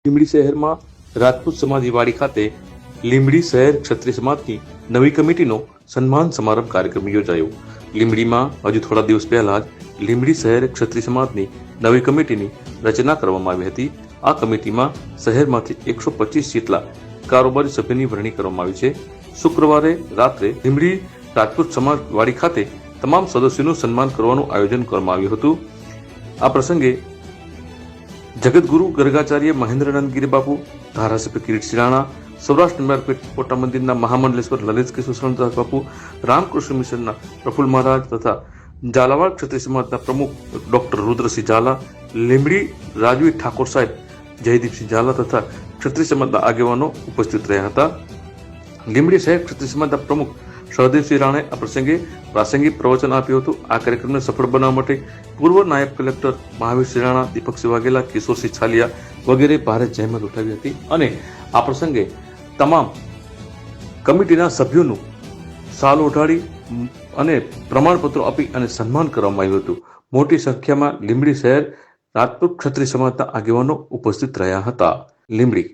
લીંબડી શહેરમાં રાજપૂત સમાજની વાડી ખાતે લીંબડી શહેર ક્ષત્રિય સમાજની નવી કમિટીનો સન્માન સમારંભ કાર્યક્રમ યોજાયો. લીંબડીમાં હજુ થોડા દિવસ પહેલા જ લીંબડી શહેર ક્ષત્રિય સમાજની નવી કમિટીની રચના કરવામાં આવી હતી. આ કમિટીમાં શહેરમાંથી 125 જેટલા કારોબારી સભ્યોની વરણી કરવામાં આવી છે. શુક્રવારે રાત્રે લીંબડી રાજપૂત સમાજ વાડી ખાતે તમામ સદસ્યોનું સન્માન કરવાનું આયોજન કરવામાં આવ્યું હતું. આ પ્રસંગે જગતગુરુ ગર્ગાચાર્ય મહેન્દ્રાનંદ ગિરી બાપુ, ધારાસભ્ય કિરીટસિંહ રાણા, સૌરાષ્ટ્ર નિવારપીઠ મોટા મંદિરના મહામંડલેશ્વર લલિત કિશોર શરણદાસ બાપુ, રામકૃષ્ણ મિશનના પ્રફુલ્લ મહારાજ તથા ઝાલાવાડ ક્ષત્રિય સમાજના પ્રમુખ ડોક્ટર રુદ્રસિંહ ઝાલા, લીંબડી રાજવી ઠાકોર સાહેબ, જયદીપસિંહ ઝાલા તથા ક્ષત્રિય સમાજના આગેવાનો ઉપસ્થિત રહ્યા હતા. લીંબડી શહેર ક્ષત્રિય સમાજના પ્રમુખ સહદેવસિંહ રાણાએ આ પ્રસંગે પ્રાસંગિક પ્રવચન આપ્યું હતું. આ કાર્યક્રમને સફળ બનાવવા માટે પૂર્વ નાયબ કલેક્ટર મહાવીરસિંહ રાણા, દીપકસિંહ વાઘેલા, કિશોરસિંહ છાલિયા વગેરે ભારે જહેમત ઉઠાવી હતી અને આ પ્રસંગે તમામ કમિટીના સભ્યોનું શાલ ઓઢાડી અને પ્રમાણપત્રો આપી અને સન્માન કરવામાં આવ્યું હતું. મોટી સંખ્યામાં લીંબડી શહેર રાજપૂત ક્ષત્રિય સમાજના આગેવાનો ઉપસ્થિત રહ્યા હતા. લીંબડી